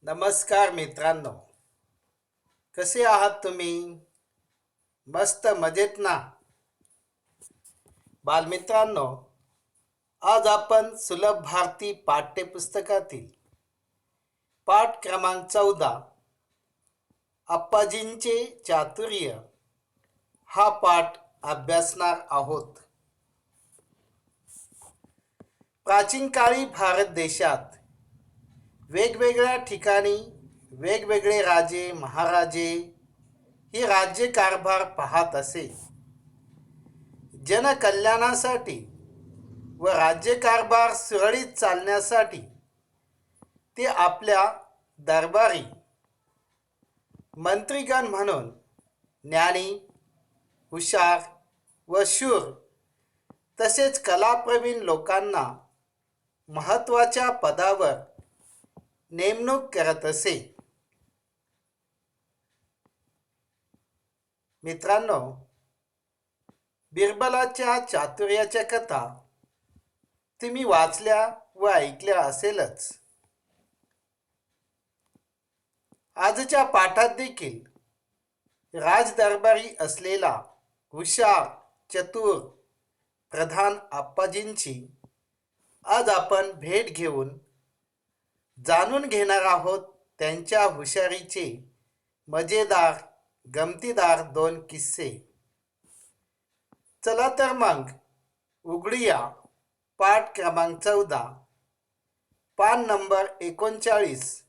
नमस्कार मित्रांनो, कसे आहात तुम्ही? मस्त मजेत ना? बालमित्रांनो, आज आपण सुलभ भारती पाठ्यपुस्तकातील पाठ क्रमांक 14 अप्पाजींचे चातुर्य हा पाठ अभ्यासणार आहोत. प्राचीन काळी भारत देशात वेगवेगळ्या ठिकाणी वेगवेगळे राजे महाराजे हे राज्यकारभार पाहत असे. जनकल्याणासाठी व राज्यकारभार सुरळीत चालण्यासाठी ते आपल्या दरबारी मंत्रीगण म्हणून ज्ञानी, हुशार व शूर तसेच कलाप्रवीण लोकांना महत्त्वाच्या पदावर नेमणूक करत असे. मित्रांनो, बिरबलाच्या चातुर्याच्या कथा तुम्ही वाचल्या व ऐकल्या असेलच. आजच्या पाठात देखील राजदरबारी असलेला हुशार चतुर प्रधान अप्पाजींची आज आपण भेट घेऊन जाणून घेणार आहोत त्यांच्या हुशारीचे मजेदार गमतीदार 2 किस्से. चला तर मग उघडूया पाठ क्रमांक 14 पान नंबर 39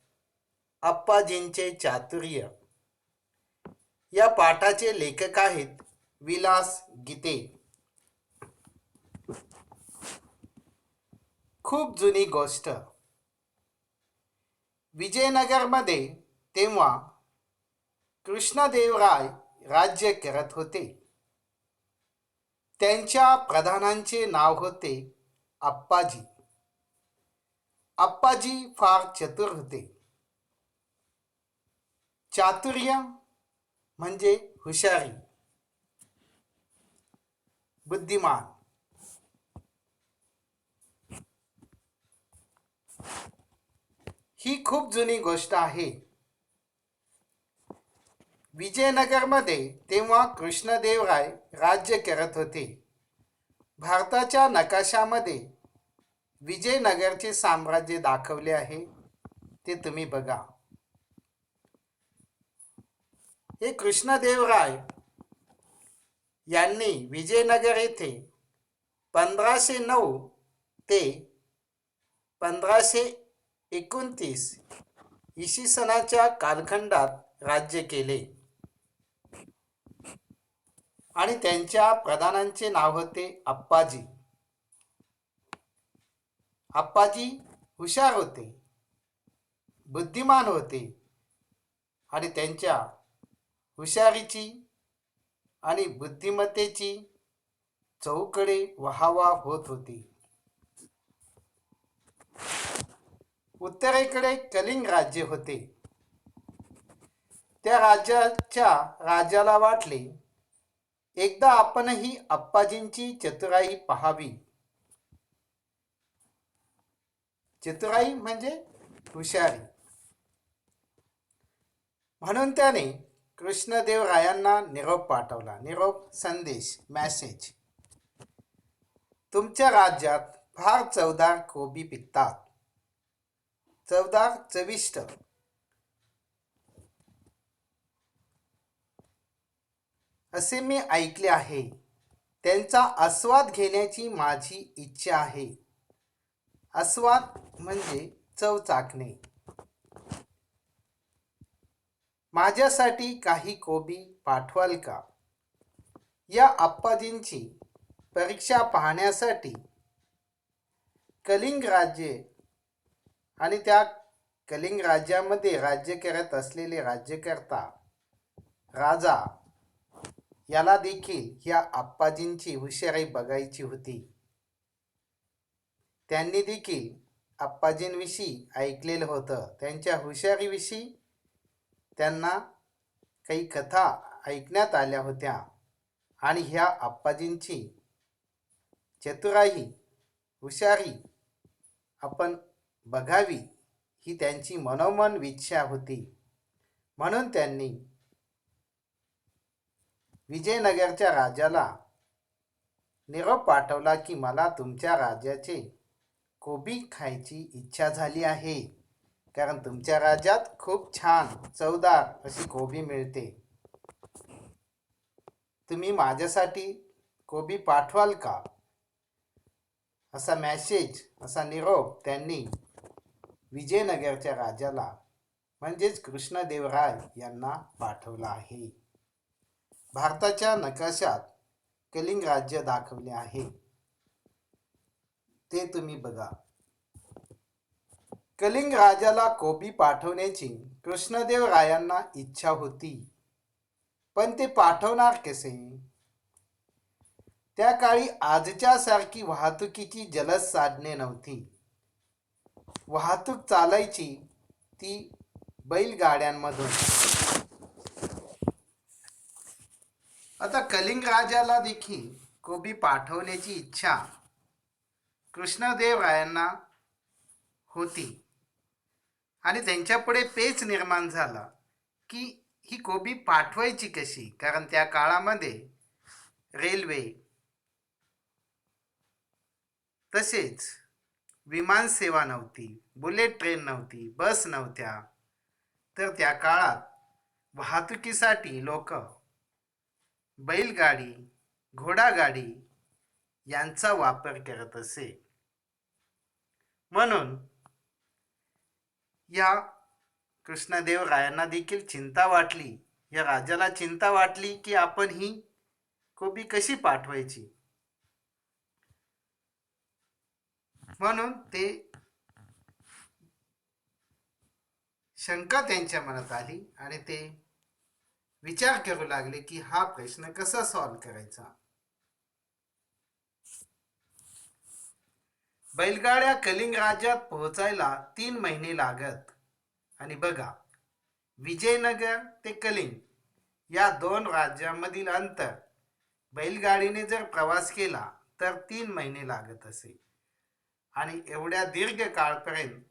अप्पाजींचे चातुर्य. या पाठाचे लेखक आहेत विलास गीते. खूप जुनी गोष्ट. विजयनगरमध्ये तेव्हा कृष्णदेवराय राज्य करत होते. त्यांच्या प्रधानांचे नाव होते अप्पाजी. अप्पाजी फार चतुर होते. चातुर्य म्हणजे हुशारी, बुद्धिमान. ही खूप जुनी गोष्ट आहे. विजयनगरमध्ये तेव्हा कृष्णदेवराय राज्य करत होते. भारताच्या नकाशामध्ये विजयनगरचे साम्राज्य दाखवले आहे, ते तुम्ही बघा. हे कृष्णदेवराय यांनी विजयनगर येथे 1509 ते 1529 इसवी सनाच्या कालखंडात राज्य केले आणि त्यांच्या प्रधानांचे नाव होते अप्पाजी. अप्पाजी हुशार होते, बुद्धिमान होते आणि त्यांच्या हुशारीची आणि बुद्धिमत्तेची चहूकडे वाहवा होत होती. उत्तरेकडे कलिंग राज्य होते. त्या राज्याच्या राजाला वाटले, एकदा आपणही अप्पाजींची चतुराई पाहावी. चतुराई म्हणजे हुशारी. म्हणून त्याने कृष्णदेवरायांना निरोप पाठवला. निरोप संदेश, मॅसेज. तुमच्या राज्यात फार चवदार कोबी पिकतात, चवदार चविष्ट. असे मी ऐकले आहे. त्यांचा आस्वाद घेण्याची माझी इच्छा आहे. आस्वाद म्हणजे चव चाखणे. माझ्यासाठी काही कोबी पाठवाल का? या अप्पाजींची परीक्षा पाहण्यासाठी कलिंग राज्य आणि त्या कलिंग राज्यामध्ये राज्य करत असलेले राज्यकर्ता राजा याला देखील या अप्पाजींची हुशारी बघायची होती. त्यांनी देखील अप्पाजींविषयी ऐकलेलं होतं. त्यांच्या हुशारीविषयी त्यांना काही कथा ऐकण्यात आल्या होत्या आणि ह्या अप्पाजींची चतुराई, हुशारी आपण बघावी ही त्यांची मनोमन इच्छा होती. म्हणून त्यांनी विजयनगरच्या राजाला निरोप पाठवला की मला तुमच्या राज्याचे कोबी खायची इच्छा झाली आहे, कारण तुमच्या राज्यात खूप छान चवदार अशी कोबी मिळते. तुम्ही माझ्यासाठी कोबी पाठवाल का? असा मेसेज, असा निरोप त्यांनी विजयनगरच्या राजाला म्हणजेच कृष्णदेवराय यांना पाठवला आहे. भारताच्या नकाशात कलिंग राज्य दाखवले आहे, ते तुम्ही बघा. कलिंग राजाला कोबी पाठवण्याची कृष्णदेवरायांना इच्छा होती, पण ते पाठवणार कसे? त्या काळी आजच्या सारखी वाहतुकीची जलद साधने नव्हती. वाहतूक चालायची ती बैलगाड्यांमधून. आता कलिंग राजाला देखील कोबी पाठवण्याची इच्छा कृष्णदेवरायांना होती आणि त्यांच्यापुढे पेच निर्माण झाला की ही कोबी पाठवायची कशी, कारण त्या काळामध्ये रेल्वे तसेच विमान सेवा नव्हती, बुलेट ट्रेन नव्हती, बस नव्हत्या. तर त्या काळात वाहतुकीसाठी लोक बैलगाडी, घोडागाडी यांचा वापर करत असे. म्हणून या कृष्णदेवरायांना देखील चिंता वाटली, या राजाला चिंता वाटली की आपण ही कोबी कशी पाठवायची. म्हणून ते शंका त्यांच्या मनात आली आणि ते विचार करू लागले की हा प्रश्न कसा सॉल्व्ह करायचा. बैलगाड्या कलिंग राज्यात पोहोचायला 3 महिने लागत. आणि बघा, विजयनगर ते कलिंग या 2 राज्यांमधील अंतर बैलगाडीने जर प्रवास केला तर 3 महिने लागत असे. आणि एवढ्या दीर्घ काळपर्यंत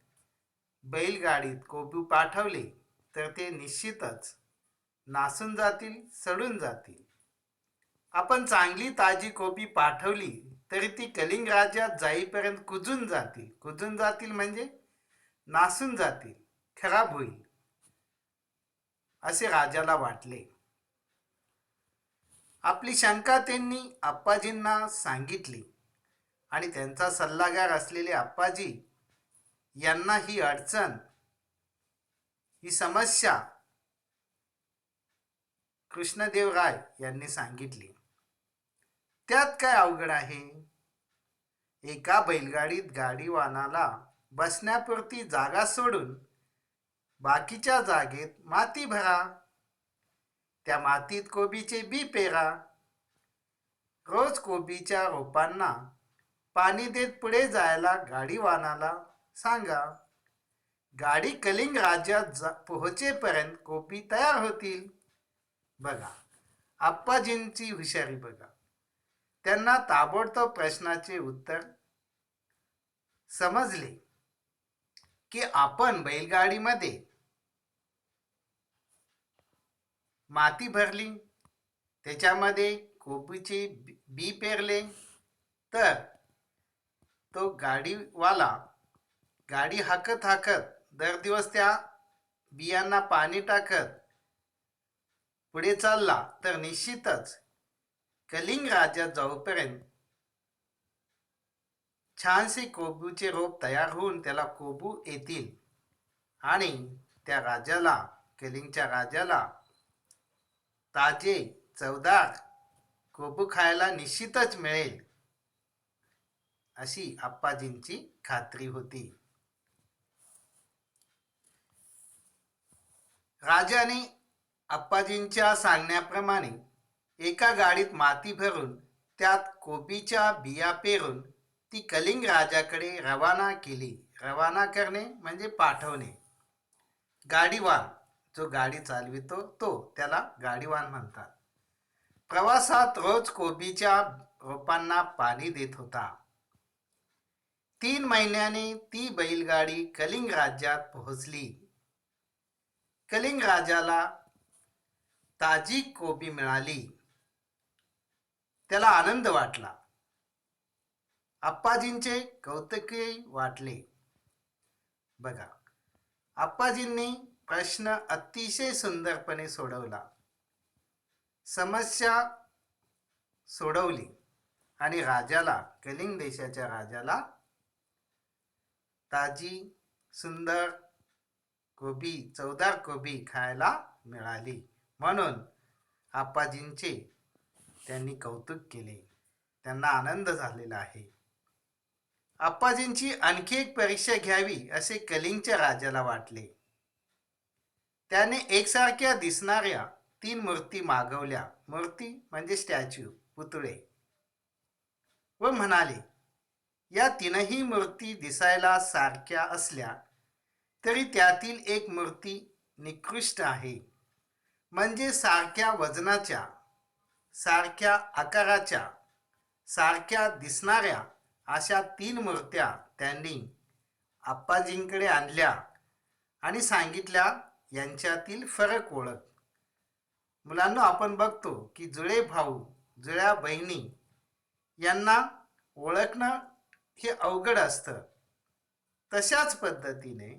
बैलगाडीत कोबी पाठवले तर ते निश्चितच नासून जातील, सडून जातील. आपण चांगली ताजी कोबी पाठवली तरी ती कलिंग राज्यात जाईपर्यंत कुजून जातील. कुजून जातील म्हणजे नासून जातील, खराब होईल असे राजाला वाटले. आपली शंका त्यांनी आप्पाजींना सांगितली आणि त्यांचा सल्लागार असलेले आप्पाजी यांना ही अडचण, ही समस्या कृष्णदेवराय यांनी सांगितली. त्यात काय अवघड आहे? एका बैलगाडीत गाडीवानाला बसण्यापुरती जागा सोडून बाकीच्या जागेत माती भरा, त्या मातीत कोबीचे बी पेरा, रोज कोबीच्या रोपांना पाणी देत पुढे जायला गाडीवानाला सांगा. गाडी कलिंग राज्यात पोहोचेपर्यंत कोबी तयार होतील. बघा, आप्पाजींची हुशारी बघा. त्यांना ताबडतोब प्रश्नाचे उत्तर समजले की आपण बैलगाडीमध्ये माती भरली, त्याच्यामध्ये कोबीचे बी पेरले तर तो गाडीवाला गाडी हाकत हाकत दर दिवस त्या बियांना पाणी टाकत पुढे चालला तर निश्चितच कलिंग राज्यात जाऊपर्यंत छानसे कोबूचे रोप तयार होऊन त्याला कोबू येतील आणि त्या राजाला, कलिंगच्या राजाला ताजे चवदार कोबू खायला निश्चितच मिळेल अशी आप्पाजींची खात्री होती. राजाने आप्पाजींच्या सांगण्याप्रमाणे एका गाडीत माती भरून त्यात कोबीच्या बिया पेरून ती कलिंग राजाकडे रवाना केली. रवाना करणे म्हणजे पाठवणे. गाडीवान, जो गाडी चालवितो तो, त्याला गाडीवान म्हणतात. प्रवासात रोज कोबीच्या रोपांना पाणी देत होता. 3 महिन्याने ती बैलगाडी कलिंग राज्यात पोहोचली. कलिंग राजाला ताजी कोबी मिळाली. त्याला आनंद वाटला. आप्पाजींचे कौतुकही वाटले. बघा, आप्पाजींनी प्रश्न अतिशय सुंदरपणे सोडवला. समस्या सोडवली आणि राजाला, कलिंग देशाच्या राजाला ताजी सुंदर कोबी, चवदार कोबी खायला मिळाली. म्हणून आप्पाजींचे त्यांनी कौतुक केले. त्यांना आनंद झालेला आहे. आप्पाजींची आणखी एक परीक्षा घ्यावी असे कलिंगच्या राजाला वाटले. त्याने एकसारख्या दिसणाऱ्या 3 मूर्ती मागवल्या. मूर्ती म्हणजे स्टॅच्यू, पुतळे, व म्हणाले, या 3ही मूर्ती दिसायला सारख्या असल्या तरी त्यातील एक मूर्ती निकृष्ट आहे. म्हणजे सारख्या वजनाच्या, सारख्या आकाराच्या, सारख्या दिसणाऱ्या अशा 3 मूर्त्या त्यांनी आप्पाजींकडे आणल्या आणि सांगितल्या, यांच्यातील फरक ओळख. मुलांना, आपण बघतो की जुळे भाऊ, जुळ्या बहिणी यांना ओळखणं हे अवघड असतं. तशाच पद्धतीने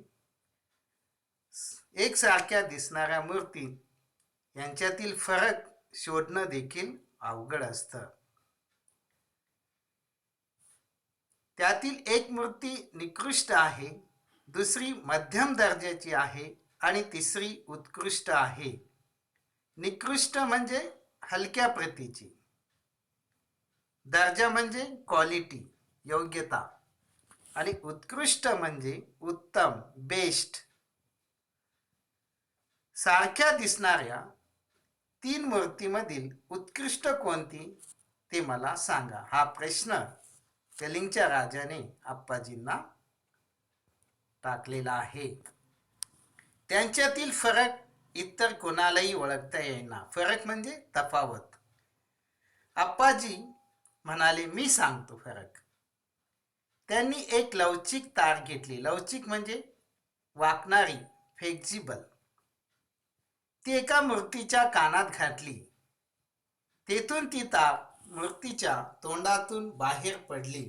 एकसारख्या दिसणाऱ्या मूर्ती यांच्यातील फरक शोधणं देखील अवघड असतं. त्यातील एक मूर्ती निकृष्ट आहे, दुसरी मध्यम दर्जाची आहे आणि तिसरी उत्कृष्ट आहे. निकृष्ट म्हणजे हलक्या प्रतीची, दर्जा म्हणजे क्वालिटी, योग्यता, आणि उत्कृष्ट म्हणजे उत्तम, बेस्ट. सारख्या दिसणाऱ्या 3 मूर्तीमधील उत्कृष्ट कोणती ते मला सांगा. हा प्रश्न कलिंगच्या राजाने आप्पाजींना टाकलेला आहे. त्यांच्यातील फरक इतर कोणालाही ओळखता येईना. फरक म्हणजे तफावत. आप्पाजी म्हणाले, मी सांगतो फरक. त्यांनी एक लवचिक तार घेतली. लवचिक म्हणजे वाकणारी, फ्लेक्झिबल. ती एका मूर्तीच्या कानात घातली. तेथून ती तार मूर्तीच्या तोंडातून बाहेर पडली.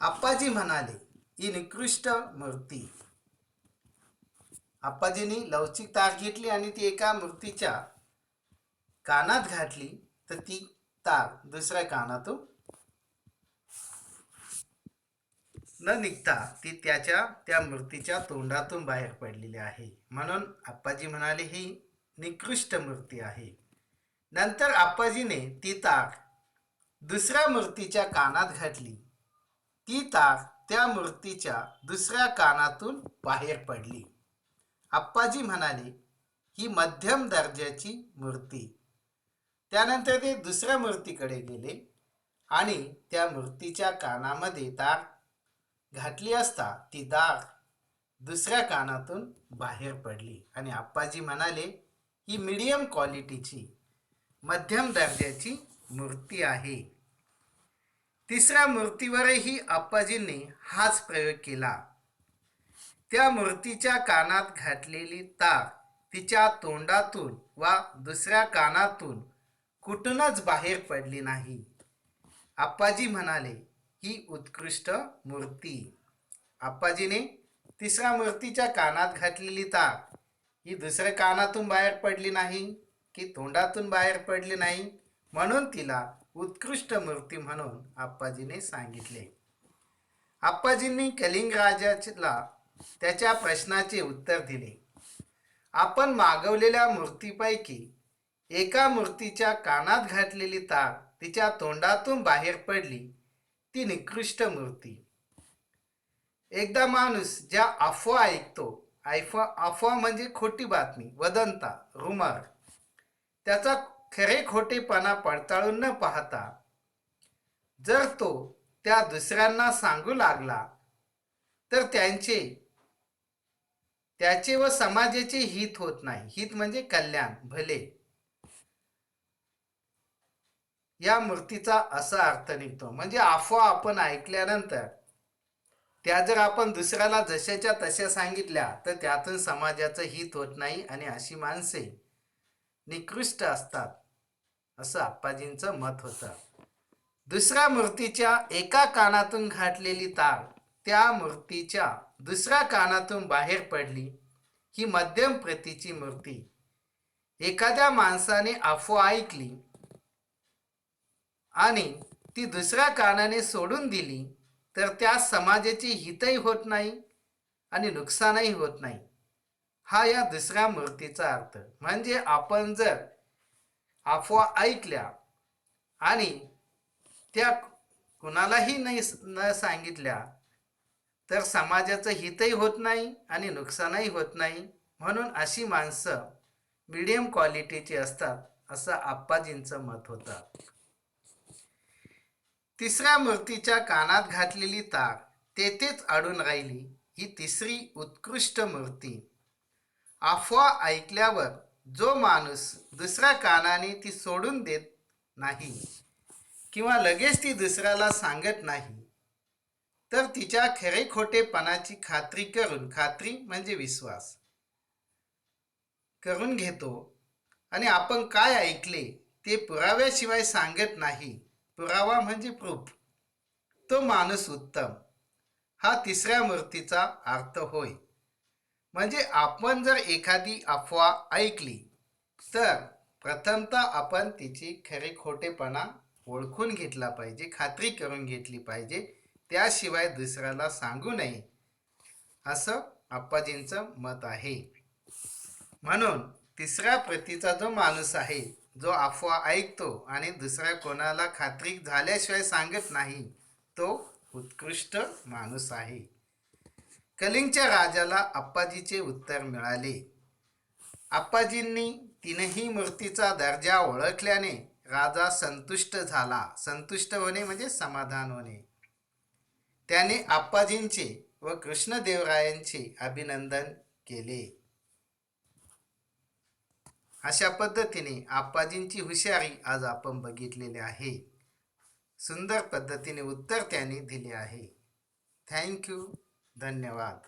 आप्पाजी म्हणाले, ही निकृष्ट मूर्ती. आप्पाजींनी लवचिक तार घेतली आणि ती एका मूर्तीच्या कानात घातली, तर ती तार दुसऱ्या कानातून न निघता ती त्या मूर्तीच्या तोंडातून बाहेर पडलेली आहे. म्हणून आप्पाजी म्हणाले, ही निकृष्ट मूर्ती आहे. नंतर आप्पाजीने ती तार दुसऱ्या मूर्तीच्या कानात घातली. ती तार त्या मूर्तीच्या दुसऱ्या कानातून बाहेर पडली. आप्पाजी म्हणाले, ही मध्यम दर्जाची मूर्ती. त्यानंतर ते दुसऱ्या मूर्तीकडे गेले आणि त्या मूर्तीच्या कानामध्ये तार घातली असता ती तार दुसऱ्या कानातून बाहेर पडली. आणि आप्पाजी म्हणाले, ही मीडियम क्वालिटीची, मध्यम दर्जाची मूर्ती आहे. तिसऱ्या मूर्तीवरही आप्पाजींनी हाच प्रयोग केला. त्या मूर्तीच्या कानात घातलेली तार तिच्या तोंडातून वा दुसऱ्या कानातून कुठूनच बाहेर पडली नाही. आप्पाजी म्हणाले, ही उत्कृष्ट मूर्ती. आप्पाजीने तिसऱ्या मूर्तीच्या कानात घातलेली तार ही दुसऱ्या कानातून बाहेर पडली नाही की तोंडातून बाहेर पडली नाही, म्हणून तिला उत्कृष्ट मूर्ती म्हणून आप्पाजीने सांगितले. आप्पाजींनी कलिंग राजाला त्याच्या प्रश्नाचे उत्तर दिले. आपण मागवलेल्या मूर्तीपैकी एका मूर्तीच्या कानात घातलेली तार तिच्या तोंडातून बाहेर पडली, ती निकृष्ट मूर्ती. एकदा माणूस ज्या अफवा ऐकतो, अफवा म्हणजे खोटी बातमी, वदंता, रुमर, त्याचा खरे खोटेपणा पडताळून न पाहता जर तो त्या दुसऱ्यांना सांगू लागला तर त्याचे व समाजाचे हित होत नाही. हित म्हणजे कल्याण, भले. या मूर्तीचा असा अर्थ निघतो. म्हणजे अफवा आपण ऐकल्यानंतर त्या जर आपण दुसऱ्याला जशाच्या तशा सांगितल्या तर त्यातून समाजाचं हित होत नाही आणि अशी माणसे निकृष्ट असतात, असं आप्पाजींचं मत होतं. दुसऱ्या मूर्तीच्या एका कानातून घातलेली तार त्या मूर्तीच्या दुसऱ्या कानातून बाहेर पडली. ही मध्यम प्रतीची मूर्ती. एखाद्या माणसाने अफवा ऐकली आणि ती दुसऱ्या कानाने सोडून दिली तर त्या समाजाची हितही होत नाही आणि नुकसानही होत नाही. हा या दुसऱ्या मूर्तीचा अर्थ. म्हणजे आपण जर अफवा ऐकल्या आणि त्या कुणालाही न सांगितल्या तर समाजाचं हितही होत नाही आणि नुकसानही होत नाही. म्हणून अशी माणसं मीडियम क्वालिटीची असतात, असं आप्पाजींचं मत होतं. तिसऱ्या मूर्तीच्या कानात घातलेली तार तेथेच अडून राहिली. ही तिसरी उत्कृष्ट मूर्ती. अफवा ऐकल्यावर जो माणूस दुसऱ्या कानाने ती सोडून देत नाही किंवा लगेच ती दुसऱ्याला सांगत नाही तर तिच्या खरे खोटेपणाची खात्री करून, खात्री म्हणजे विश्वास करून घेतो आणि आपण काय ऐकले ते पुराव्याशिवाय सांगत नाही, पुरावा म्हणजे प्रूफ, तो माणूस उत्तम. हा तिसऱ्या मूर्तीचा अर्थ होय. म्हणजे आपण जर एखादी अफवा ऐकली तर प्रथमतः आपण तिची खरे खोटेपणा ओळखून घेतला पाहिजे, खात्री करून घेतली पाहिजे, त्याशिवाय दुसऱ्याला सांगू नये, असं आप्पाजींचं मत आहे. म्हणून तिसऱ्या प्रतीचा जो माणूस आहे, जो अफवा ऐकतो आणि दुसऱ्या कोणाला खात्री झाल्याशिवाय सांगत नाही, तो उत्कृष्ट माणूस आहे. कलिंगच्या राजाला आप्पाजीचे उत्तर मिळाले. आप्पाजींनी तीनही मूर्तीचा दर्जा ओळखल्याने राजा संतुष्ट झाला. संतुष्ट होणे म्हणजे समाधान होणे. त्याने आप्पाजींचे व कृष्णदेवरायांचे अभिनंदन केले. अशा पद्धतीने आप्पाजींची हुशारी आज आपण बघितलेली आहे. सुंदर पद्धतीने उत्तर त्यांनी दिले आहे. थँक्यू. धन्यवाद.